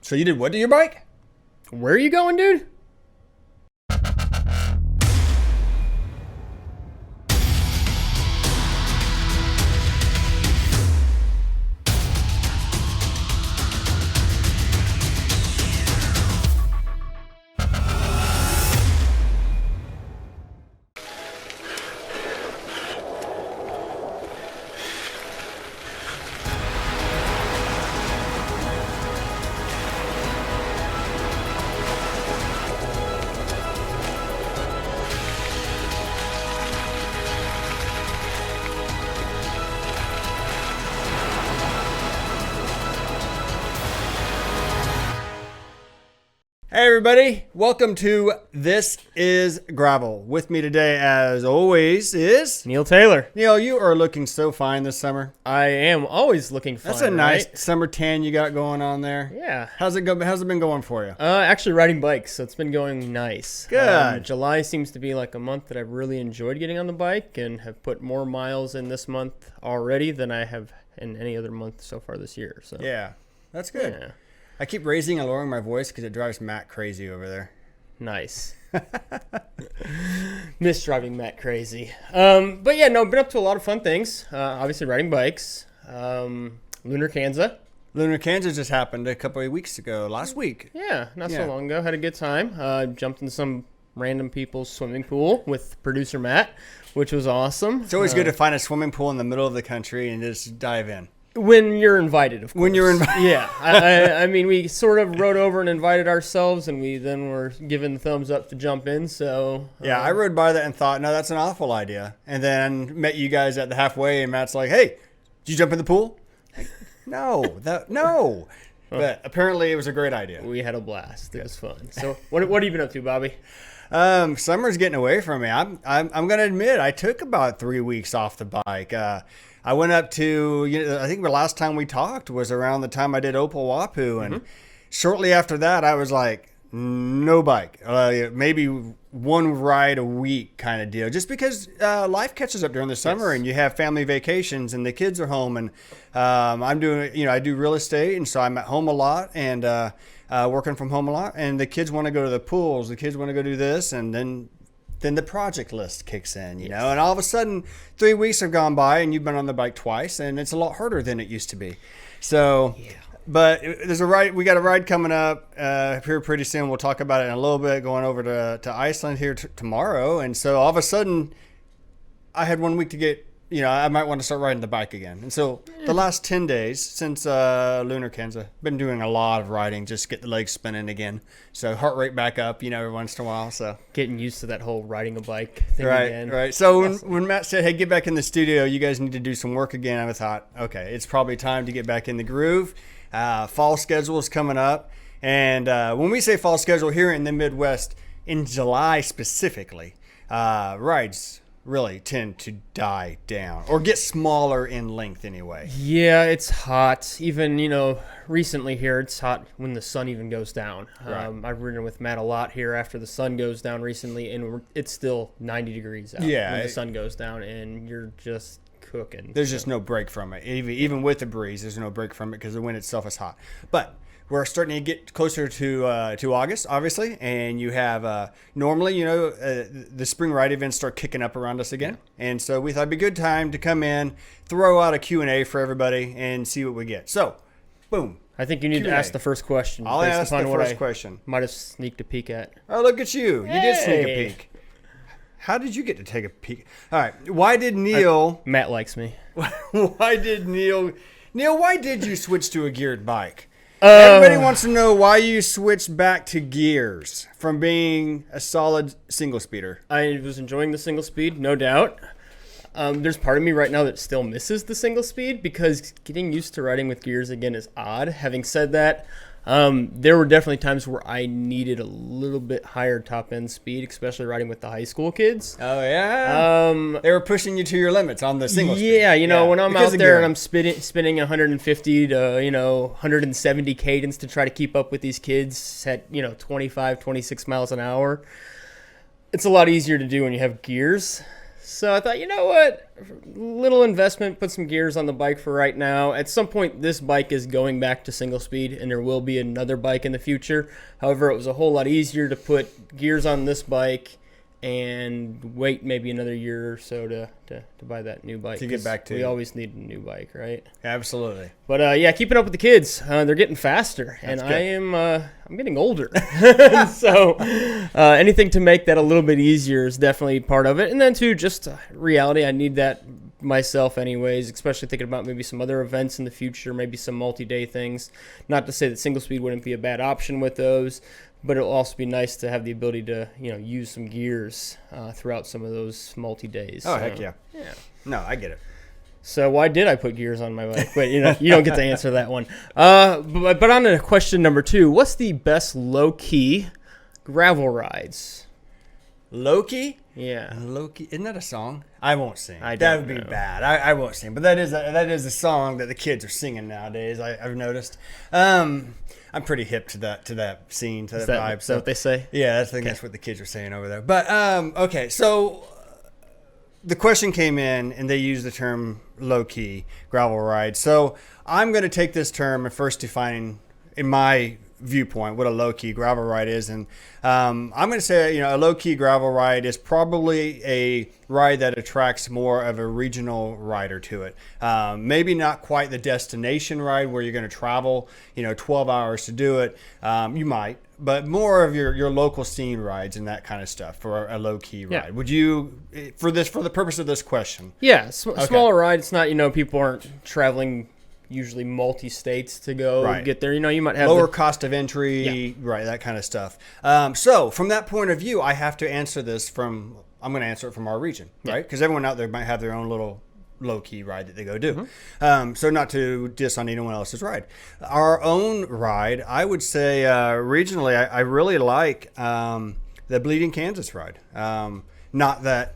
So you did what to your bike? Where are you going, dude? Hey everybody, welcome to This is Gravel. With me today, as always, is Neil Taylor. Neil. You are looking so fine this summer. I am always looking fine. That's a nice right? summer tan you got going on there. Yeah. How's it been going for you? Actually riding bikes, so it's been going nice. Good. July seems to be like a month that I've really enjoyed getting on the bike and have put more miles in this month already than I have in any other month so far this year. So Yeah, that's good. Yeah. I keep raising and lowering my voice because it drives Matt crazy over there. Nice. Miss driving Matt crazy. But yeah, no, been up to a lot of fun things. Obviously riding bikes. Lunar Kansas. Lunar Kansas just happened a couple of weeks ago, last week. Yeah, not so long ago. Had a good time. Jumped in some random people's swimming pool with producer Matt, which was awesome. It's always good to find a swimming pool in the middle of the country and just dive in. When you're invited, of course. When you're invited. Yeah. I mean, we sort of rode over and invited ourselves, and we then were given the thumbs up to jump in, so... Yeah, I rode by that and thought, no, that's an awful idea. And then met you guys at the halfway, and Matt's like, hey, did you jump in the pool? No. But apparently it was a great idea. We had a blast. It was fun. So what have you been up to, Bobby? Summer's getting away from me. I'm going to admit, I took about 3 weeks off the bike. I went up to, I think the last time we talked was around the time I did Opal Wapu. And shortly after that, I was like, no bike. Maybe one ride a week kind of deal. Just because life catches up during the summer and you have family vacations and the kids are home. And I'm doing, I do real estate. And so I'm at home a lot and working from home a lot. And the kids want to go to the pools. The kids want to go do this. And then the project list kicks in, you know, and all of a sudden 3 weeks have gone by and you've been on the bike twice and it's a lot harder than it used to be. So, but there's we got a ride coming up here pretty soon. We'll talk about it in a little bit, going over to Iceland here tomorrow. And so all of a sudden I had 1 week to get, I might want to start riding the bike again. And so the last 10 days since Lunar Kansas, been doing a lot of riding, just get the legs spinning again. So heart rate back up, every once in a while. So getting used to that whole riding a bike thing again. Right. So when Matt said, hey, get back in the studio, you guys need to do some work again, I thought, okay, it's probably time to get back in the groove. Fall schedule is coming up. And when we say fall schedule here in the Midwest, in July specifically, rides really tend to die down or get smaller in length anyway. Yeah, it's hot. Even, recently here, it's hot when the sun even goes down. Right. I've ridden with Matt a lot here after the sun goes down recently, and it's still 90 degrees out when the sun goes down, and you're just cooking. There's just no break from it. Even with the breeze, there's no break from it because the wind itself is hot. But we're starting to get closer to August, obviously, and you have normally, the spring ride events start kicking up around us again, and so we thought it'd be a good time to come in, throw out a Q&A for everybody, and see what we get. So, boom. I think you need Q&A. to ask the first question. I'll ask the first question. Might have sneaked a peek at. Oh, look at you! You did sneak a peek. How did you get to take a peek? All right, why did Neil? Matt likes me. Why did Neil? Why did you switch to a geared bike? Everybody wants to know why you switched back to gears from being a solid single speeder. I was enjoying the single speed, no doubt. There's part of me right now that still misses the single speed because getting used to riding with gears again is odd. Having said that, there were definitely times where I needed a little bit higher top end speed, especially riding with the high school kids. Oh yeah. They were pushing you to your limits on the single speed. Yeah, when I'm out there and I'm spinning 150 to 170 cadence to try to keep up with these kids at 25, 26 miles an hour. It's a lot easier to do when you have gears. So I thought, you know what? Little investment, put some gears on the bike for right now. At some point, this bike is going back to single speed, and there will be another bike in the future. However, it was a whole lot easier to put gears on this bike and wait maybe another year or so to buy that new bike. To get back to. We always need a new bike, right? Absolutely. But yeah, keeping up with the kids. They're getting faster, and That's good. I'm getting older. So anything to make that a little bit easier is definitely part of it. And then too, just reality, I need that myself anyways, especially thinking about maybe some other events in the future, maybe some multi-day things. Not to say that single speed wouldn't be a bad option with those, but it'll also be nice to have the ability to, use some gears throughout some of those multi-days. Oh, heck yeah. Yeah. No, I get it. So why did I put gears on my bike? But you don't get to answer that one. But on to question number 2, what's the best low-key gravel rides? Lowkey? Yeah. Lowkey, isn't that a song? I won't sing. I That don't would be know. bad. I won't sing. But that is a song that the kids are singing nowadays. I've noticed. I'm pretty hip to that scene, to that vibe. Is that what they say? Yeah, I think that's what the kids are saying over there. But okay, so the question came in, and they used the term low-key gravel ride. So I'm going to take this term and first define, in my viewpoint, what a low-key gravel ride is. And I'm going to say, a low-key gravel ride is probably a ride that attracts more of a regional rider to it. Maybe not quite the destination ride where you're going to travel, 12 hours to do it. You might. But more of your local scene rides and that kind of stuff for a low-key ride. Yeah. Would you, for the purpose of this question? Yeah, smaller ride. It's not, people aren't traveling usually multi-states to go get there. You might have lower cost of entry, right, that kind of stuff. So from that point of view, I have to answer this I'm going to answer it from our region, right? Because everyone out there might have their own little low-key ride that they go do. So not to diss on anyone else's ride. Our own ride, I would say regionally, I really like the Bleeding Kansas ride. Not that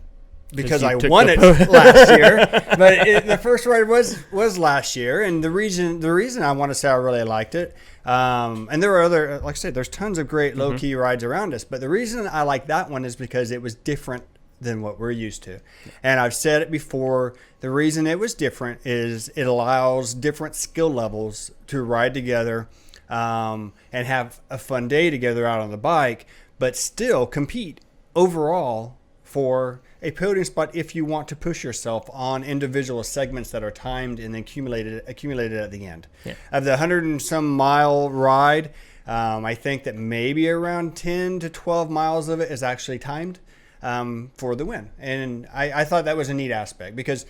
because I won it last year, but the first ride was last year, and the reason I want to say I really liked it, and there are other, like I said, there's tons of great low-key rides around us, but the reason I like that one is because it was different than what we're used to. And I've said it before, the reason it was different is it allows different skill levels to ride together and have a fun day together out on the bike, but still compete overall for a podium spot if you want to push yourself on individual segments that are timed and then accumulated at the end. Yeah. Of the 100 and some mile ride, I think that maybe around 10 to 12 miles of it is actually timed for the win. And I thought that was a neat aspect because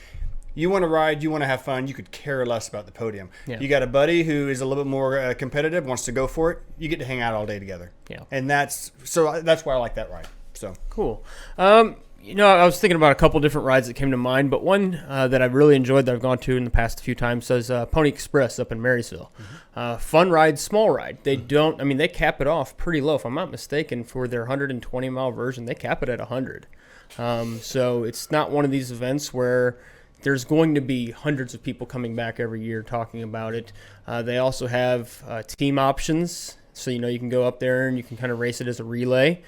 you want to ride, you want to have fun, you could care less about the podium. Yeah. You got a buddy who is a little bit more competitive, wants to go for it, you get to hang out all day together. Yeah. And that's why I like that ride. So cool. I was thinking about a couple different rides that came to mind, but one that I really enjoyed that I've gone to in the past few times is Pony Express up in Marysville. Fun ride, small ride. They they cap it off pretty low. If I'm not mistaken, for their 120-mile version, they cap it at 100. So it's not one of these events where there's going to be hundreds of people coming back every year talking about it. They also have team options, so you can go up there and you can kind of race it as a relay.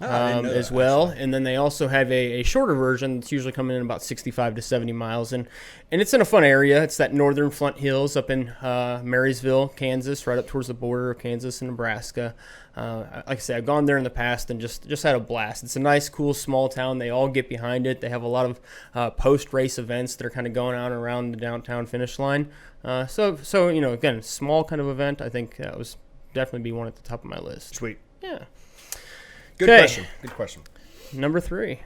As well, actually. And then they also have a shorter version that's usually coming in about 65 to 70 miles, and it's in a fun area. It's that northern Flint Hills up in Marysville, Kansas, right up towards the border of Kansas and Nebraska. Like I said, I've gone there in the past and just had a blast. It's a nice, cool, small town. They all get behind it. They have a lot of post-race events that are kind of going on around the downtown finish line. So again, small kind of event. I think that was definitely be one at the top of my list. Sweet. Yeah. Good question. Number 3.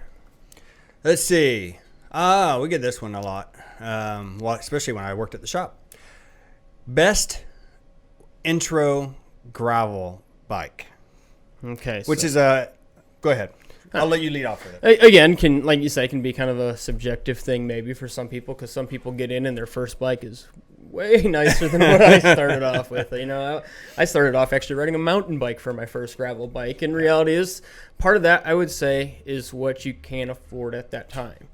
Let's see. We get this one a lot, especially when I worked at the shop. Best intro gravel bike. Okay. Which is go ahead. I'll let you lead off with it. Again, like you say, can be kind of a subjective thing maybe for some people, because some people get in and their first bike is way nicer than what I started off with. I started off actually riding a mountain bike for my first gravel bike. And reality is, part of that, I would say, is what you can afford at that time.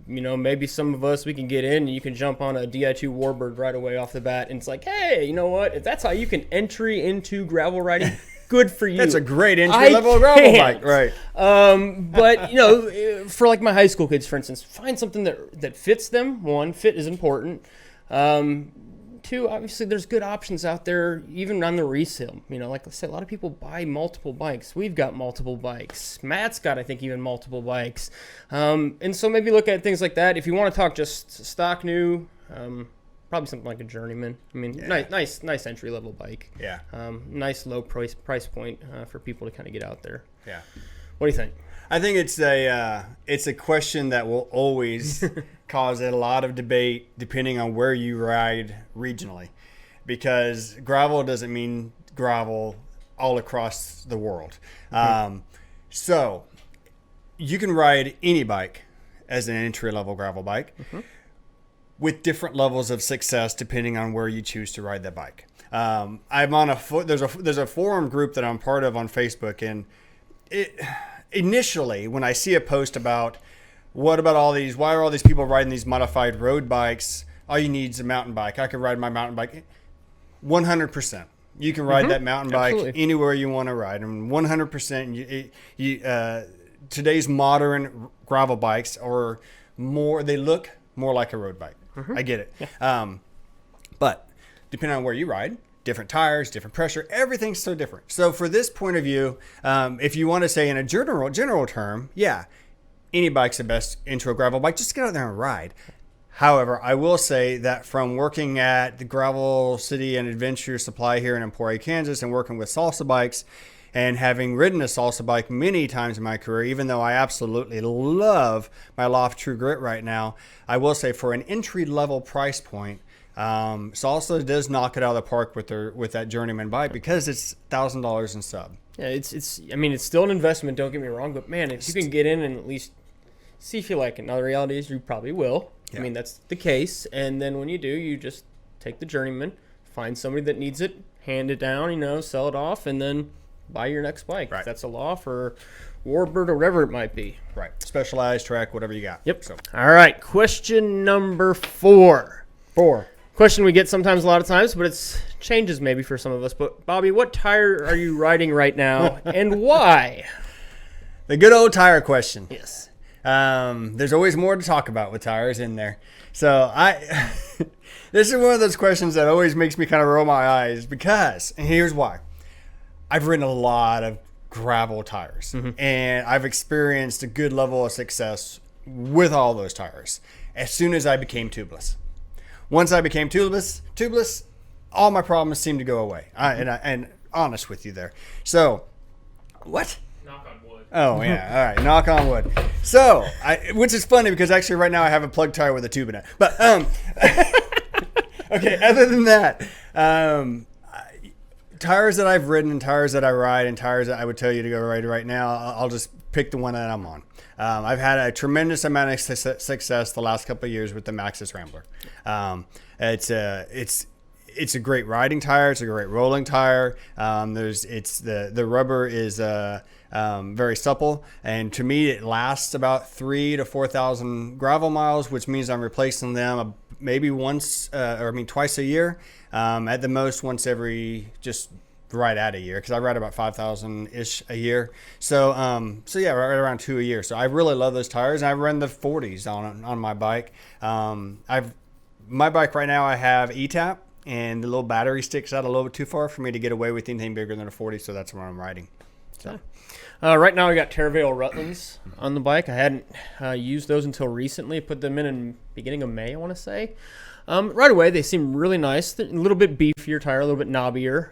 Maybe some of us, we can get in and you can jump on a Di2 Warbird right away off the bat. And it's like, hey, you know what? If that's how you can entry into gravel riding, good for you. That's a great entry-level gravel bike. Right. But, you know, for like my high school kids, for instance, find something that fits them. One, fit is important. Two, obviously, there's good options out there, even on the resale. You know, like I said, a lot of people buy multiple bikes. We've got multiple bikes. Matt's got, I think, even multiple bikes. And so maybe look at things like that. If you want to talk just stock new, probably something like a Journeyman. I mean, nice entry-level bike. Yeah. Nice low price point for people to kind of get out there. Yeah. What do you think? I think it's a question that will always cause a lot of debate depending on where you ride regionally, because gravel doesn't mean gravel all across the world. So you can ride any bike as an entry-level gravel bike with different levels of success depending on where you choose to ride that bike. I'm on there's a forum group that I'm part of on Facebook, and initially, when I see a post about why are all these people riding these modified road bikes? All you need is a mountain bike. I could ride my mountain bike. 100%. You can ride that mountain bike anywhere you want to ride. And 100%, today's modern gravel bikes they look more like a road bike. I get it. Yeah. But depending on where you ride, different tires, different pressure, everything's so different. So for this point of view, if you want to say in a general term, yeah, any bike's the best intro gravel bike. Just get out there and ride. However, I will say that from working at the Gravel City and Adventure Supply here in Emporia, Kansas, and working with salsa bikes and having ridden a salsa bike many times in my career, even though I absolutely love my Lauf True Grit right now, I will say for an entry-level price point, salsa does knock it out of the park with that Journeyman bike because it's $1,000 in sub. Yeah, it's still an investment, don't get me wrong, but man, if you can get in and at least see if you like it. Now the reality is you probably will. Yeah. I mean, that's the case. And then when you do, you just take the Journeyman, find somebody that needs it, hand it down, sell it off, and then buy your next bike. Right. If that's a Lauf or Warbird or whatever it might be. Right. Specialized, Trek, whatever you got. Yep. So. All right. Question number 4. Question we get sometimes, a lot of times, but it changes maybe for some of us. But Bobby, what tire are you riding right now and why? The good old tire question. Yes. There's always more to talk about with tires in there. So this is one of those questions that always makes me kind of roll my eyes because, and here's why. I've ridden a lot of gravel tires and I've experienced a good level of success with all those tires as soon as I became tubeless. Once I became tubeless, all my problems seemed to go away. And honest with you there. So, what? Knock on wood. Oh, yeah. All right. Knock on wood. So, which is funny because actually right now I have a plug tire with a tube in it. But, okay, other than that, tires that I've ridden and tires that I ride and tires that I would tell you to go ride right now, I'll just pick the one that I'm on. I've had a tremendous amount of success the last couple of years with the Maxxis Rambler. It's a great riding tire. It's a great rolling tire. The rubber is very supple, and to me it lasts about 3,000 to 4,000 gravel miles, which means I'm replacing them maybe twice a year, at the most once every right at a year, because I ride about 5,000-ish a year. So yeah, right around 2 a year. So I really love those tires, and I run the 40s on my bike. My bike right now, I have ETAP, and the little battery sticks out a little bit too far for me to get away with anything bigger than a 40, so that's where I'm riding. So. Right now I got Terravale Rutlands on the bike. I hadn't used those until recently. I put them in beginning of May, I want to say. Right away, they seem really nice. They're a little bit beefier tire, a little bit knobbier,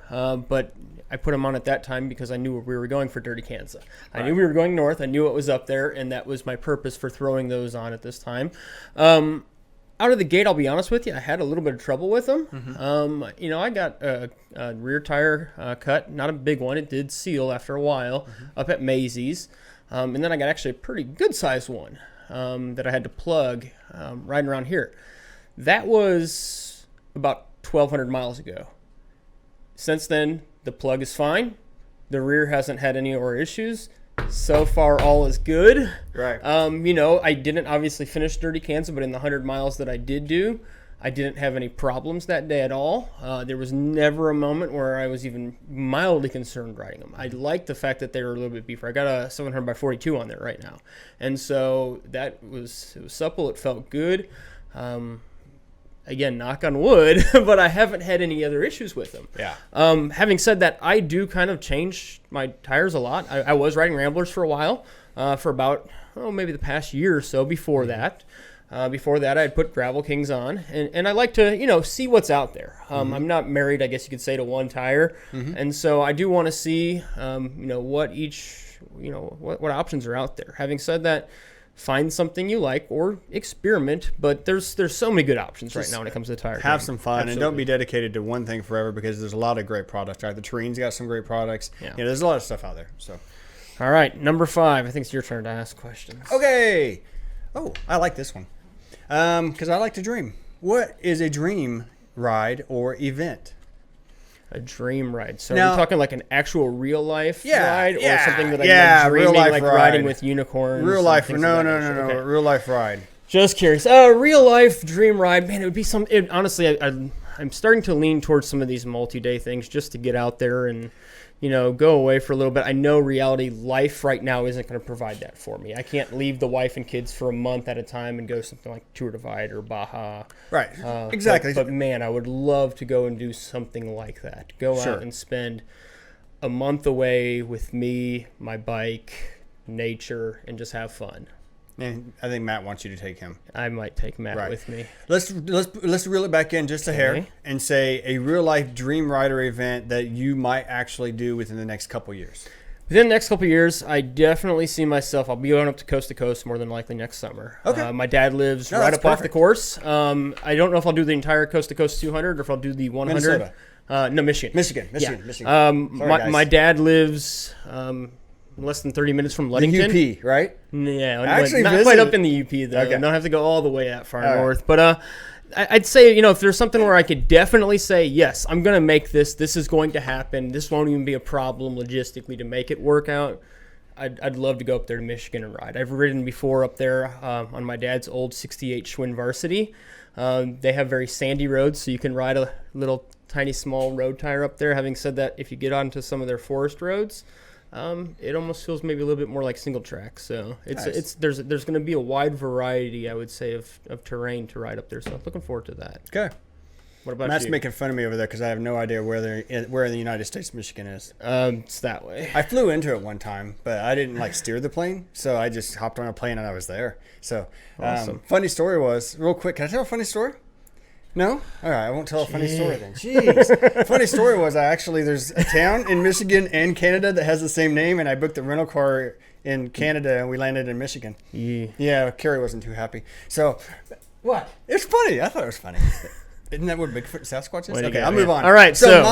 but I put them on at that time because I knew we were going for Dirty Kansas. I knew we were going north. I knew it was up there, and that was my purpose for throwing those on at this time. Out of the gate, I'll be honest with you, I had a little bit of trouble with them. I got a rear tire cut, not a big one. It did seal after a while up at Maisie's. And then I got actually a pretty good-sized one that I had to plug riding around here. That was about 1,200 miles ago. Since then, the plug is fine. The rear hasn't had any more issues. So far, all is good. Right. I didn't obviously finish Dirty Kansas, but in the 100 miles that I did do, I didn't have any problems that day at all. There was never a moment where I was even mildly concerned riding them. I liked the fact that they were a little bit beefier. I got a 700 by 42 on there right now. And so it was supple. It felt good. Again, knock on wood, but I haven't had any other issues with them. Yeah. Having said that, I do kind of change my tires a lot. I was riding Ramblers for a while, for about, maybe the past year or so before that. Before that, I'd put Gravel Kings on, and I like to, see what's out there. I'm not married, I guess you could say, to one tire, and so I do want to see, what what options are out there. Having said that, find something you like or experiment, but there's so many good options right now when it comes to the tire. Have some fun and don't be dedicated to one thing forever, because there's a lot of great products. Right? The Terrain's got some great products. Yeah. There's a lot of stuff out there. So, all right, number 5. I think it's your turn to ask questions. Okay. Oh, I like this one. Because I like to dream. What is a dream ride or event? A dream ride. So are we talking like an actual real life ride, or something that I'm real dreaming, life like ride. Riding with unicorns? Real life. No. Okay. Real life ride. Just curious. Real life dream ride. Man, it would be honestly, I'm starting to lean towards some of these multi-day things just to get out there and, go away for a little bit. I know reality life right now isn't going to provide that for me. I can't leave the wife and kids for a month at a time and go something like Tour Divide or Baja. Right. Exactly. But man, I would love to go and do something like that. Go out and spend a month away with me, my bike, nature, and just have fun. And I think Matt wants you to take him. I might take Matt with me. Let's reel it back in just a hair and say a real life dream rider event that you might actually do within the next couple years. Within the next couple of years, I definitely see myself. I'll be going up to coast more than likely next summer. Okay. My dad lives right up off the course. I don't know if I'll do the entire coast to coast 200 or if I'll do the 100. Minnesota. No, Michigan. Michigan. My dad lives less than 30 minutes from Ludington. The UP, right? Yeah, not quite up in the UP though. Okay. Don't have to go all the way that far north. But I'd say, if there's something where I could definitely say, yes, I'm going to make this. This is going to happen. This won't even be a problem logistically to make it work out. I'd love to go up there to Michigan and ride. I've ridden before up there on my dad's old 68 Schwinn Varsity. They have very sandy roads, so you can ride a little tiny small road tire up there. Having said that, if you get onto some of their forest roads, it almost feels maybe a little bit more like single track. So there's going to be a wide variety, I would say, of terrain to ride up there. So I'm looking forward to that. Okay. What about Matt's you? making fun of me over there because I have no idea where in the United States Michigan is. It's that way. I flew into it one time, but I didn't steer the plane, so I just hopped on a plane and I was there. So, awesome. Funny story was, real quick, can I tell a funny story? No? All right, I won't tell a funny story then. Jeez. Funny story was there's a town in Michigan and Canada that has the same name, and I booked the rental car in Canada and we landed in Michigan. Yeah, Carrie wasn't too happy. So, what? It's funny. I thought it was funny. Isn't that what Bigfoot Sasquatch is? Okay, I'll move on. All right, so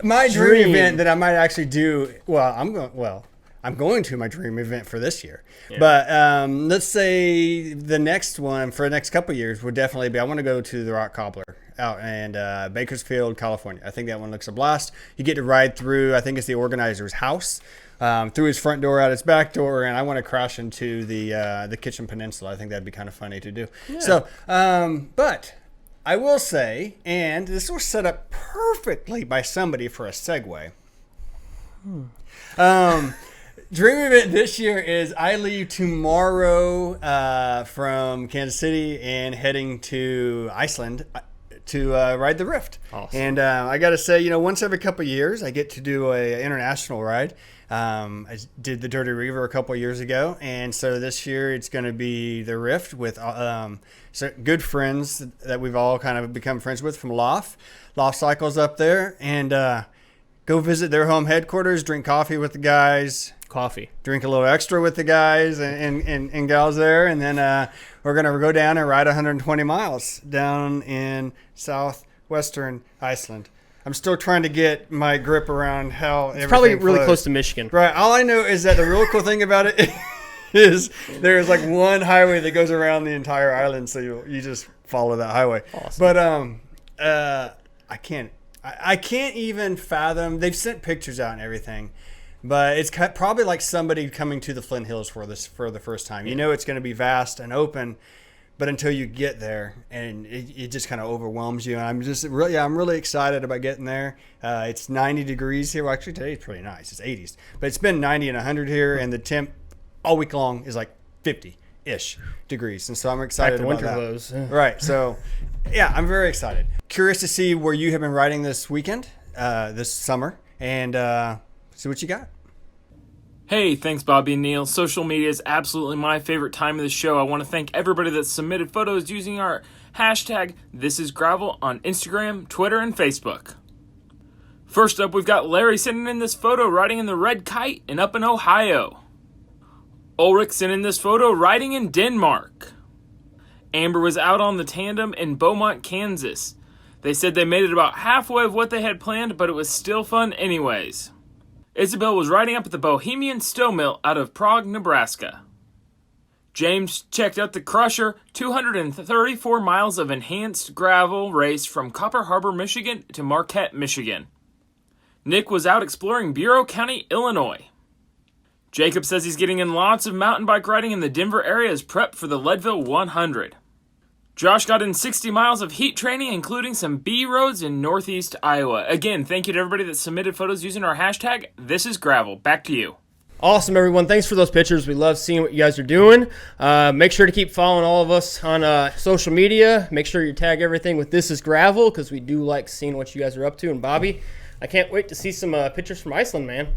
my dream event that I might actually do, I'm going to my dream event for this year. Yeah. But let's say the next one for the next couple of years would definitely be, I want to go to the Rock Cobbler out in Bakersfield, California. I think that one looks a blast. You get to ride through, I think it's the organizer's house, through his front door, out his back door, and I want to crash into the Kitchen Peninsula. I think that'd be kind of funny to do. Yeah. So, but I will say, and this was set up perfectly by somebody for a segue. Dream event this year is I leave tomorrow from Kansas City and heading to Iceland to ride the Rift. Awesome. And I got to say, once every couple of years, I get to do an international ride. I did the Dirty Reaver a couple of years ago, and so this year it's going to be the Rift with so good friends that we've all kind of become friends with from Lauf Cycles up there, and go visit their home headquarters, drink coffee with the guys. Drink a little extra with the guys and gals there, and then we're going to go down and ride 120 miles down in southwestern Iceland. I'm still trying to get my grip around how everything probably really flows. close to Michigan. Right. All I know is that the real cool thing about it is there's one highway that goes around the entire island, so you just follow that highway. Awesome. But I can't even fathom. They've sent pictures out and everything. But it's probably like somebody coming to the Flint Hills for the first time. It's going to be vast and open, but until you get there, and it just kind of overwhelms you. And I'm really excited about getting there. It's 90 degrees here. Well, actually today it's pretty nice. It's 80s, but it's been 90 and 100 here, and the temp all week long is like 50-ish degrees. And so I'm excited Back to about winter that. clothes. Right. So yeah, I'm very excited. Curious to see where you have been riding this weekend, this summer, and see what you got. Hey, thanks Bobby and Neil. Social media is absolutely my favorite time of the show. I want to thank everybody that submitted photos using our hashtag ThisIsGravel on Instagram, Twitter, and Facebook. First up, we've got Larry sending in this photo riding in the Red Kite and up in Ohio. Ulrich sent in this photo riding in Denmark. Amber was out on the tandem in Beaumont, Kansas. They said they made it about halfway of what they had planned, but it was still fun anyways. Isabel was riding up at the Bohemian Stow Mill out of Prague, Nebraska. James checked out the Crusher 234 miles of enhanced gravel race from Copper Harbor, Michigan to Marquette, Michigan. Nick was out exploring Bureau County, Illinois. Jacob says he's getting in lots of mountain bike riding in the Denver area as prep for the Leadville 100. Josh got in 60 miles of heat training, including some B roads in northeast Iowa. Again, thank you to everybody that submitted photos using our hashtag ThisIsGravel. Back to you. Awesome, everyone. Thanks for those pictures. We love seeing what you guys are doing. Make sure to keep following all of us on social media. Make sure you tag everything with This Is Gravel, because we do like seeing what you guys are up to. And Bobby, I can't wait to see some pictures from Iceland, man.